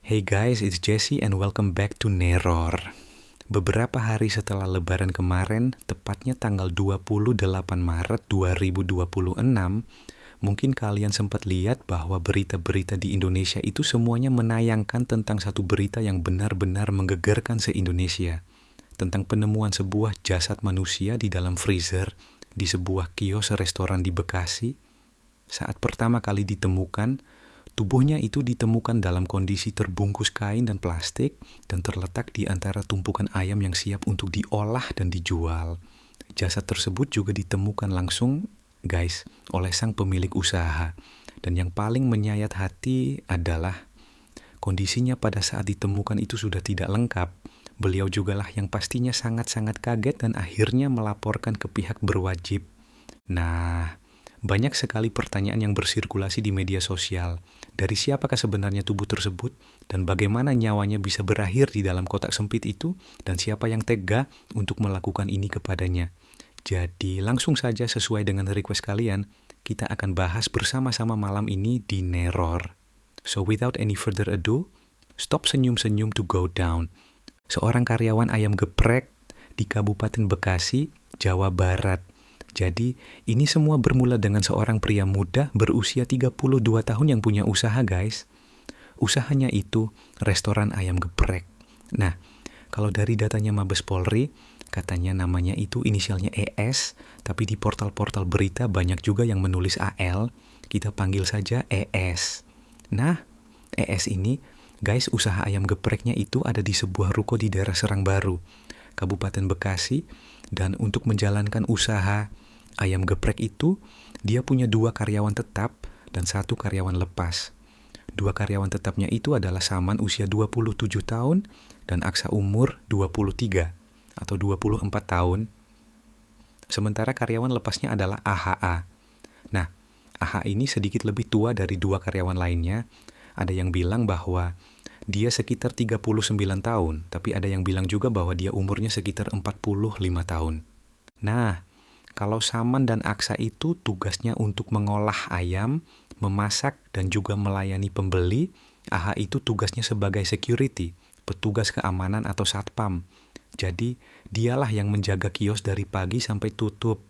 Hey guys, it's Jesse and welcome back to Neror. Beberapa hari setelah lebaran kemarin, tepatnya tanggal 28 Maret 2026, mungkin kalian sempat lihat bahwa berita-berita di Indonesia itu semuanya menayangkan tentang satu berita yang benar-benar menggegerkan se-Indonesia. Tentang penemuan sebuah jasad manusia di dalam freezer di sebuah kios restoran di Bekasi. Saat pertama kali ditemukan, tubuhnya itu ditemukan dalam kondisi terbungkus kain dan plastik dan terletak di antara tumpukan ayam yang siap untuk diolah dan dijual. Jasad tersebut juga ditemukan langsung, guys, oleh sang pemilik usaha. Dan yang paling menyayat hati adalah kondisinya pada saat ditemukan itu sudah tidak lengkap. Beliau jugalah yang pastinya sangat-sangat kaget dan akhirnya melaporkan ke pihak berwajib. Nah, banyak sekali pertanyaan yang bersirkulasi di media sosial. Dari siapakah sebenarnya tubuh tersebut? Dan bagaimana nyawanya bisa berakhir di dalam kotak sempit itu? Dan siapa yang tega untuk melakukan ini kepadanya? Jadi langsung saja sesuai dengan request kalian, kita akan bahas bersama-sama malam ini di Neror. So without any further ado, stop senyum-senyum to go down. Seorang karyawan ayam geprek di Kabupaten Bekasi, Jawa Barat. Jadi, ini semua bermula dengan seorang pria muda berusia 32 tahun yang punya usaha, guys. Usahanya itu restoran ayam geprek. Nah, kalau dari datanya Mabes Polri, katanya namanya itu inisialnya ES, tapi di portal-portal berita banyak juga yang menulis AL, kita panggil saja ES. Nah, ES ini, guys, usaha ayam gepreknya itu ada di sebuah ruko di daerah Serangbaru, Kabupaten Bekasi, dan untuk menjalankan usaha ayam geprek itu, dia punya 2 karyawan tetap dan 1 karyawan lepas. 2 karyawan tetapnya itu adalah Saman usia 27 tahun dan Aksa umur 23 atau 24 tahun. Sementara karyawan lepasnya adalah AHA. Nah, AHA ini sedikit lebih tua dari 2 karyawan lainnya. Ada yang bilang bahwa dia sekitar 39 tahun, tapi ada yang bilang juga bahwa dia umurnya sekitar 45 tahun. Nah, kalau Saman dan Aksa itu tugasnya untuk mengolah ayam, memasak, dan juga melayani pembeli. AHA itu tugasnya sebagai security, petugas keamanan atau satpam. Jadi, dialah yang menjaga kios dari pagi sampai tutup.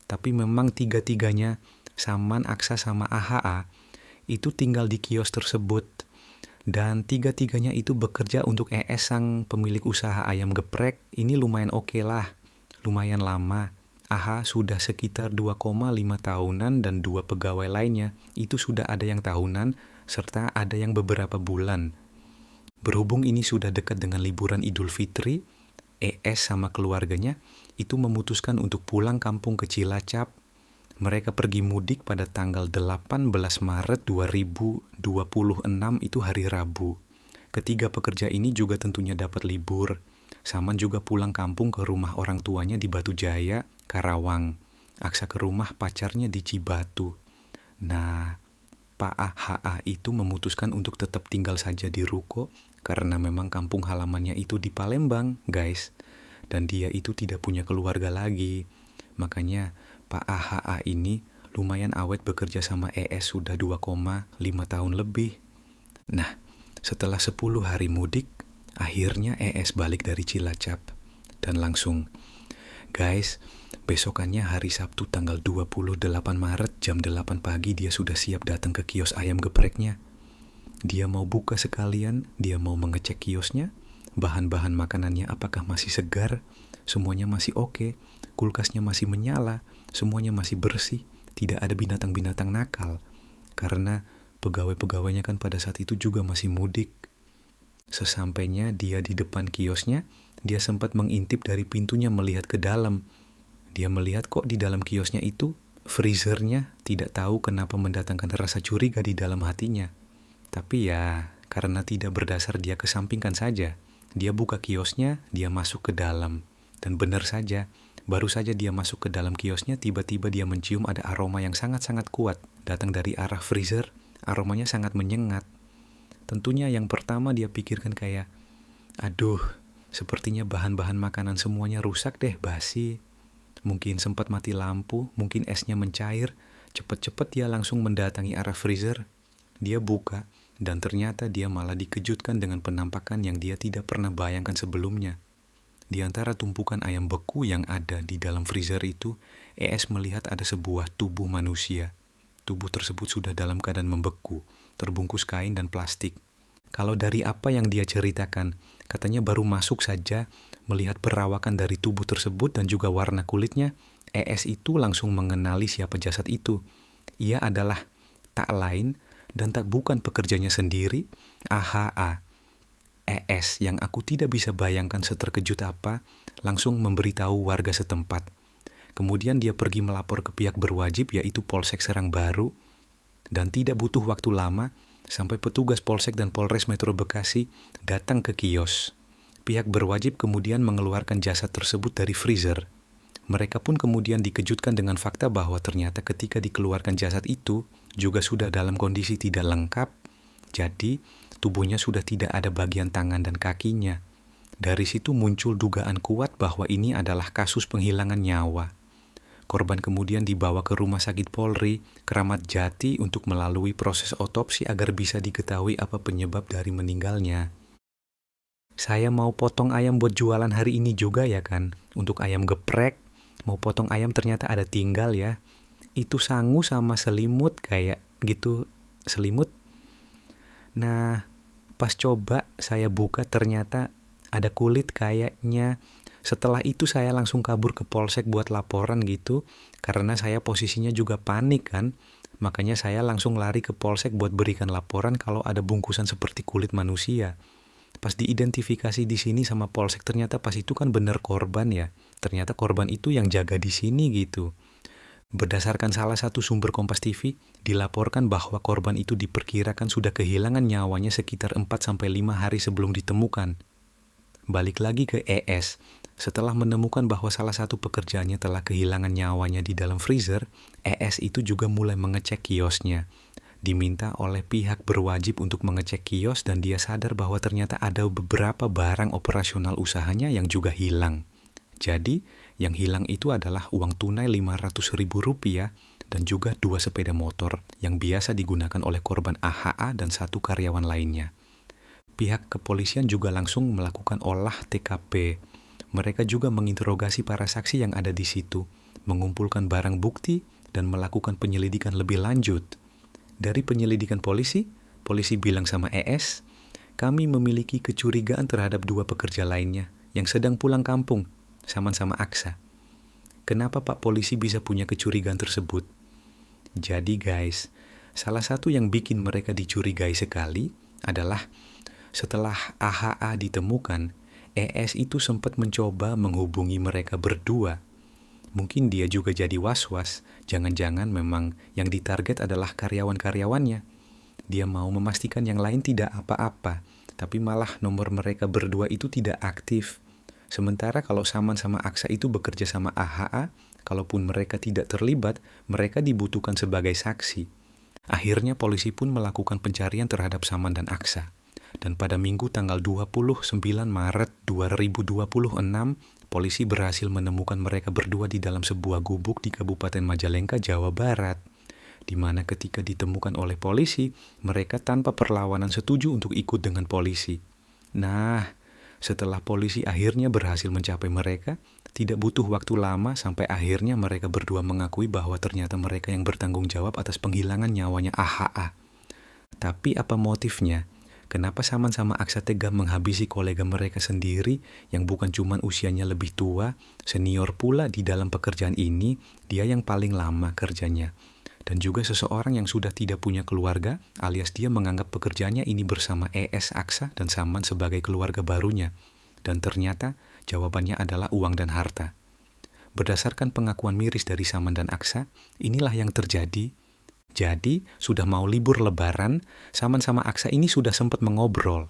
Tapi memang tiga-tiganya, Saman, Aksa, sama AHA, itu tinggal di kios tersebut. Dan tiga-tiganya itu bekerja untuk ES sang pemilik usaha ayam geprek. Ini lumayan oke lah, lumayan lama. AHA sudah sekitar 2,5 tahunan dan 2 pegawai lainnya itu sudah ada yang tahunan serta ada yang beberapa bulan. Berhubung ini sudah dekat dengan liburan Idul Fitri, ES sama keluarganya itu memutuskan untuk pulang kampung ke Cilacap. Mereka pergi mudik pada tanggal 18 Maret 2026 itu hari Rabu. Ketiga pekerja ini juga tentunya dapat libur. Saman juga pulang kampung ke rumah orang tuanya di Batu Jaya, Karawang. Aksa ke rumah pacarnya di Cibatu. Nah, Pak AHA itu memutuskan untuk tetap tinggal saja di ruko karena memang kampung halamannya itu di Palembang, guys. Dan dia itu tidak punya keluarga lagi. Makanya Pak AHA ini lumayan awet bekerja sama ES sudah 2,5 tahun lebih. Nah, setelah 10 hari mudik, akhirnya ES balik dari Cilacap. Dan langsung, guys, besokannya hari Sabtu tanggal 28 Maret jam 8 pagi dia sudah siap datang ke kios ayam gepreknya. Dia mau buka sekalian, dia mau mengecek kiosnya, bahan-bahan makanannya apakah masih segar, semuanya masih oke, kulkasnya masih menyala, semuanya masih bersih, tidak ada binatang-binatang nakal. Karena pegawai-pegawainya kan pada saat itu juga masih mudik. Sesampainya dia di depan kiosnya, dia sempat mengintip dari pintunya melihat ke dalam. Dia melihat kok di dalam kiosnya itu, freezernya tidak tahu kenapa mendatangkan rasa curiga di dalam hatinya. Tapi ya, karena tidak berdasar dia kesampingkan saja. Dia buka kiosnya, dia masuk ke dalam. Dan benar saja, baru saja dia masuk ke dalam kiosnya, tiba-tiba dia mencium ada aroma yang sangat-sangat kuat. Datang dari arah freezer, aromanya sangat menyengat. Tentunya yang pertama dia pikirkan kayak, aduh, sepertinya bahan-bahan makanan semuanya rusak deh, basi. Mungkin sempat mati lampu, mungkin esnya mencair. Cepet-cepet dia langsung mendatangi arah freezer. Dia buka, Dan ternyata dia malah dikejutkan dengan penampakan yang dia tidak pernah bayangkan sebelumnya. Di antara tumpukan ayam beku yang ada di dalam freezer itu, ES melihat ada sebuah tubuh manusia. Tubuh tersebut sudah dalam keadaan membeku, terbungkus kain dan plastik. Kalau dari apa yang dia ceritakan, katanya baru masuk saja melihat perawakan dari tubuh tersebut dan juga warna kulitnya, ES itu langsung mengenali siapa jasad itu. Ia adalah tak lain dan tak bukan pekerjanya sendiri, AHA. ES yang aku tidak bisa bayangkan seterkejut apa, langsung memberitahu warga setempat. Kemudian dia pergi melapor ke pihak berwajib yaitu Polsek Serang Baru, dan tidak butuh waktu lama sampai petugas Polsek dan Polres Metro Bekasi datang ke kios. Pihak berwajib kemudian mengeluarkan jasad tersebut dari freezer. Mereka pun kemudian dikejutkan dengan fakta bahwa ternyata ketika dikeluarkan jasad itu juga sudah dalam kondisi tidak lengkap, jadi tubuhnya sudah tidak ada bagian tangan dan kakinya. Dari situ muncul dugaan kuat bahwa ini adalah kasus penghilangan nyawa. Korban kemudian dibawa ke Rumah Sakit Polri, Kramat Jati untuk melalui proses otopsi agar bisa diketahui apa penyebab dari meninggalnya. Saya mau potong ayam buat jualan hari ini juga ya kan, untuk ayam geprek. Mau potong ayam ternyata ada tinggal ya. Itu sangu sama selimut kayak gitu, selimut. Nah, pas coba saya buka ternyata ada kulit kayaknya. Setelah itu saya langsung kabur ke Polsek buat laporan gitu, karena saya posisinya juga panik kan. Makanya saya langsung lari ke Polsek buat berikan laporan kalau ada bungkusan seperti kulit manusia. Pas diidentifikasi di sini sama Polsek ternyata pas itu kan bener korban ya. Ternyata korban itu yang jaga di sini gitu. Berdasarkan salah satu sumber Kompas TV, dilaporkan bahwa korban itu diperkirakan sudah kehilangan nyawanya sekitar 4-5 hari sebelum ditemukan. Balik lagi ke ES, setelah menemukan bahwa salah satu pekerjaannya telah kehilangan nyawanya di dalam freezer, ES itu juga mulai mengecek kiosnya. Diminta oleh pihak berwajib untuk mengecek kios dan dia sadar bahwa ternyata ada beberapa barang operasional usahanya yang juga hilang. Jadi, yang hilang itu adalah uang tunai Rp500.000 dan juga 2 sepeda motor yang biasa digunakan oleh korban AHA dan 1 karyawan lainnya. Pihak kepolisian juga langsung melakukan olah TKP. Mereka juga menginterogasi para saksi yang ada di situ, mengumpulkan barang bukti dan melakukan penyelidikan lebih lanjut. Dari penyelidikan polisi bilang sama ES, kami memiliki kecurigaan terhadap 2 pekerja lainnya yang sedang pulang kampung, sama-sama Aksa. Kenapa Pak Polisi bisa punya kecurigaan tersebut? Jadi guys, salah satu yang bikin mereka dicurigai sekali adalah setelah AHA ditemukan, ES itu sempat mencoba menghubungi mereka berdua. Mungkin dia juga jadi was-was, jangan-jangan memang yang ditarget adalah karyawan-karyawannya. Dia mau memastikan yang lain tidak apa-apa, tapi malah nomor mereka berdua itu tidak aktif. Sementara kalau Saman sama Aksa itu bekerja sama AHA, kalaupun mereka tidak terlibat, mereka dibutuhkan sebagai saksi. Akhirnya polisi pun melakukan pencarian terhadap Saman dan Aksa. Dan pada Minggu tanggal 29 Maret 2026, polisi berhasil menemukan mereka berdua di dalam sebuah gubuk di Kabupaten Majalengka, Jawa Barat. Di mana ketika ditemukan oleh polisi, mereka tanpa perlawanan setuju untuk ikut dengan polisi. Nah, setelah polisi akhirnya berhasil mencapai mereka, tidak butuh waktu lama sampai akhirnya mereka berdua mengakui bahwa ternyata mereka yang bertanggung jawab atas penghilangan nyawanya AHA. Tapi apa motifnya? Kenapa Saman sama Aksa tega menghabisi kolega mereka sendiri yang bukan cuman usianya lebih tua, senior pula di dalam pekerjaan ini, dia yang paling lama kerjanya. Dan juga seseorang yang sudah tidak punya keluarga, alias dia menganggap pekerjaannya ini bersama ES, Aksa, dan Saman sebagai keluarga barunya. Dan ternyata jawabannya adalah uang dan harta. Berdasarkan pengakuan miris dari Saman dan Aksa, inilah yang terjadi. Jadi, sudah mau libur lebaran, Saman sama Aksa ini sudah sempat mengobrol.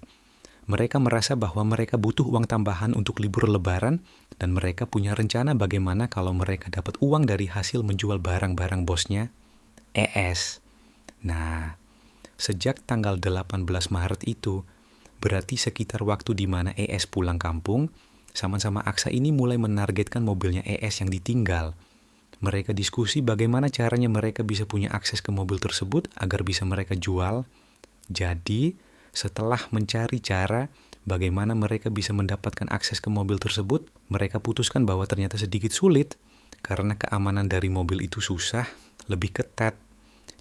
Mereka merasa bahwa mereka butuh uang tambahan untuk libur lebaran dan mereka punya rencana bagaimana kalau mereka dapat uang dari hasil menjual barang-barang bosnya, ES. Nah, sejak tanggal 18 Maret itu, berarti sekitar waktu di mana ES pulang kampung, Saman sama Aksa ini mulai menargetkan mobilnya ES yang ditinggal. Mereka diskusi bagaimana caranya mereka bisa punya akses ke mobil tersebut agar bisa mereka jual. Jadi, setelah mencari cara bagaimana mereka bisa mendapatkan akses ke mobil tersebut, mereka putuskan bahwa ternyata sedikit sulit karena keamanan dari mobil itu susah, lebih ketat.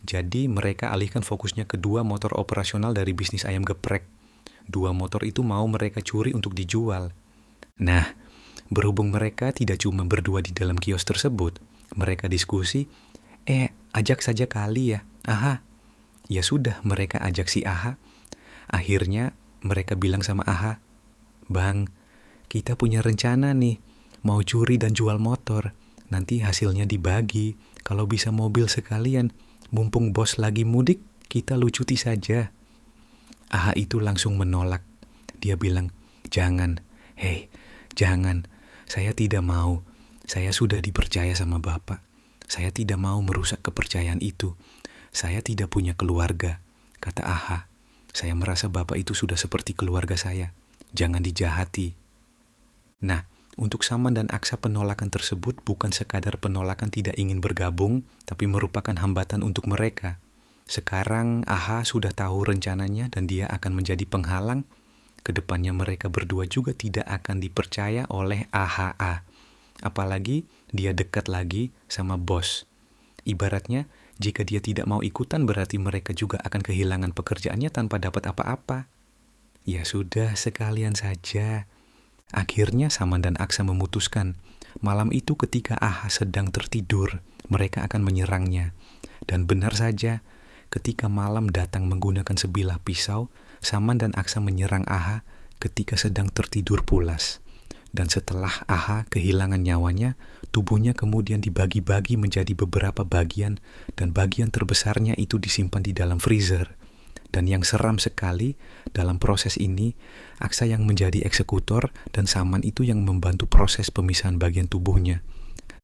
Jadi mereka alihkan fokusnya ke dua motor operasional dari bisnis ayam geprek. Dua motor itu mau mereka curi untuk dijual. Nah, berhubung mereka tidak cuma berdua di dalam kios tersebut, mereka diskusi, ajak saja kali ya, Aha. Ya sudah, mereka ajak si Aha. Akhirnya mereka bilang sama Aha, Bang, kita punya rencana nih, mau curi dan jual motor. Nanti hasilnya dibagi, kalau bisa mobil sekalian. Mumpung bos lagi mudik, kita lucuti saja. Aha itu langsung menolak. Dia bilang, jangan, jangan. Saya tidak mau. Saya sudah dipercaya sama Bapak. Saya tidak mau merusak kepercayaan itu. Saya tidak punya keluarga, kata Aha. Saya merasa Bapak itu sudah seperti keluarga saya. Jangan dijahati. Nah, untuk Saman dan Aksa penolakan tersebut bukan sekadar penolakan tidak ingin bergabung, tapi merupakan hambatan untuk mereka. Sekarang Aha sudah tahu rencananya dan dia akan menjadi penghalang. Kedepannya mereka berdua juga tidak akan dipercaya oleh AHA. Apalagi dia dekat lagi sama bos. Ibaratnya, jika dia tidak mau ikutan berarti mereka juga akan kehilangan pekerjaannya tanpa dapat apa-apa. Ya sudah, sekalian saja. Akhirnya Saman dan Aksa memutuskan, malam itu ketika Aha sedang tertidur, mereka akan menyerangnya. Dan benar saja, ketika malam datang menggunakan sebilah pisau, Saman dan Aksa menyerang Aha ketika sedang tertidur pulas. Dan setelah Aha kehilangan nyawanya, tubuhnya kemudian dibagi-bagi menjadi beberapa bagian, dan bagian terbesarnya itu disimpan di dalam freezer. Dan yang seram sekali, dalam proses ini, Aksa yang menjadi eksekutor dan Saman itu yang membantu proses pemisahan bagian tubuhnya.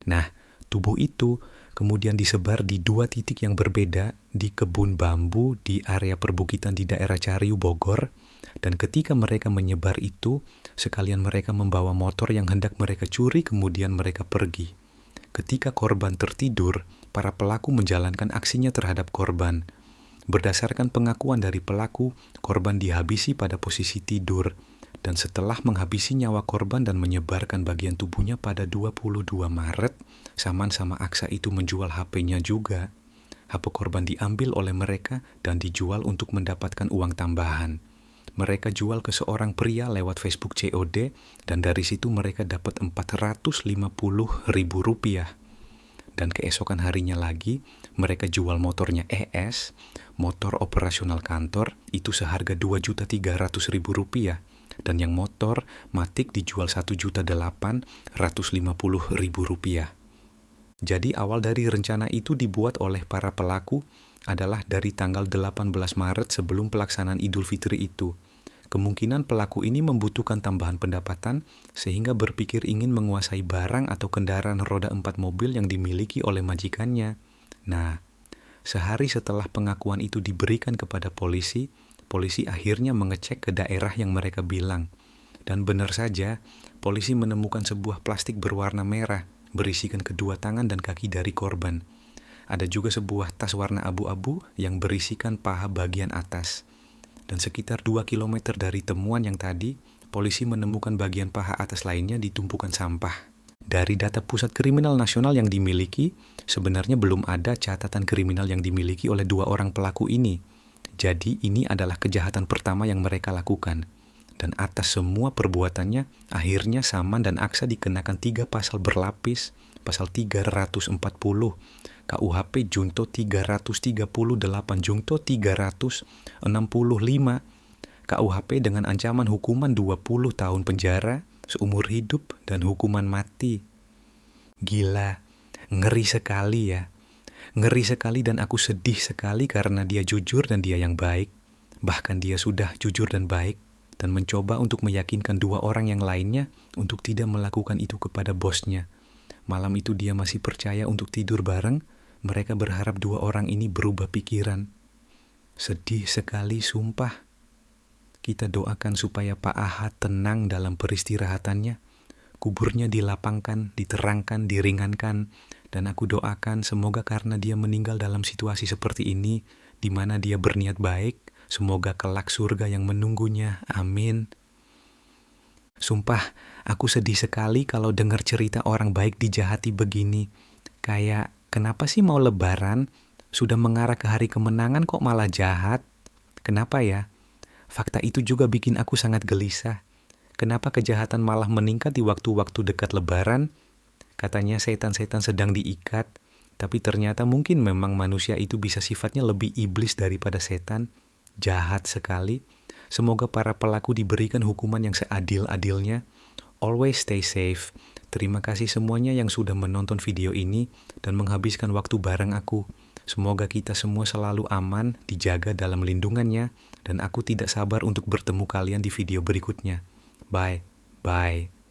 Nah, tubuh itu kemudian disebar di dua titik yang berbeda di kebun bambu di area perbukitan di daerah Cariu, Bogor. Dan ketika mereka menyebar itu, sekalian mereka membawa motor yang hendak mereka curi kemudian mereka pergi. Ketika korban tertidur, para pelaku menjalankan aksinya terhadap korban. Berdasarkan pengakuan dari pelaku, korban dihabisi pada posisi tidur. Dan setelah menghabisi nyawa korban dan menyebarkan bagian tubuhnya pada 22 Maret, Saman sama Aksa itu menjual HP-nya juga. HP korban diambil oleh mereka dan dijual untuk mendapatkan uang tambahan. Mereka jual ke seorang pria lewat Facebook COD dan dari situ mereka dapat Rp450.000. Dan keesokan harinya lagi, mereka jual motornya ES, motor operasional kantor, itu seharga Rp2.300.000. Dan yang motor Matic dijual Rp1.850.000. Jadi awal dari rencana itu dibuat oleh para pelaku adalah dari tanggal 18 Maret sebelum pelaksanaan Idul Fitri itu. Kemungkinan pelaku ini membutuhkan tambahan pendapatan sehingga berpikir ingin menguasai barang atau kendaraan roda 4 mobil yang dimiliki oleh majikannya. Nah, sehari setelah pengakuan itu diberikan kepada polisi, polisi akhirnya mengecek ke daerah yang mereka bilang. Dan benar saja, polisi menemukan sebuah plastik berwarna merah berisikan kedua tangan dan kaki dari korban. Ada juga sebuah tas warna abu-abu yang berisikan paha bagian atas. Dan sekitar 2 km dari temuan yang tadi, polisi menemukan bagian paha atas lainnya di tumpukan sampah. Dari data Pusat Kriminal Nasional yang dimiliki, sebenarnya belum ada catatan kriminal yang dimiliki oleh dua orang pelaku ini. Jadi ini adalah kejahatan pertama yang mereka lakukan. Dan atas semua perbuatannya, akhirnya Saman dan Aksa dikenakan 3 pasal berlapis, pasal 340, KUHP Junto 338 Junto 365, KUHP dengan ancaman hukuman 20 tahun penjara, seumur hidup, dan hukuman mati. Gila, ngeri sekali ya. Ngeri sekali dan aku sedih sekali karena dia jujur dan dia yang baik. Bahkan dia sudah jujur dan baik dan mencoba untuk meyakinkan dua orang yang lainnya untuk tidak melakukan itu kepada bosnya. Malam itu dia masih percaya untuk tidur bareng. Mereka berharap dua orang ini berubah pikiran. Sedih sekali, sumpah. Kita doakan supaya Pak Aha tenang dalam peristirahatannya. Kuburnya dilapangkan, diterangkan, diringankan. Dan aku doakan semoga karena dia meninggal dalam situasi seperti ini, di mana dia berniat baik, Semoga kelak surga yang menunggunya. Amin. Sumpah, aku sedih sekali kalau dengar cerita orang baik dijahati begini. Kayak, kenapa sih mau lebaran? Sudah mengarah ke hari kemenangan kok malah jahat? Kenapa ya? Fakta itu juga bikin aku sangat gelisah. Kenapa kejahatan malah meningkat di waktu-waktu dekat lebaran? Katanya setan-setan sedang diikat, tapi ternyata mungkin memang manusia itu bisa sifatnya lebih iblis daripada setan. Jahat sekali. Semoga para pelaku diberikan hukuman yang seadil-adilnya. Always stay safe. Terima kasih semuanya yang sudah menonton video ini dan menghabiskan waktu bareng aku. Semoga kita semua selalu aman, dijaga dalam lindungannya, dan aku tidak sabar untuk bertemu kalian di video berikutnya. Bye. Bye.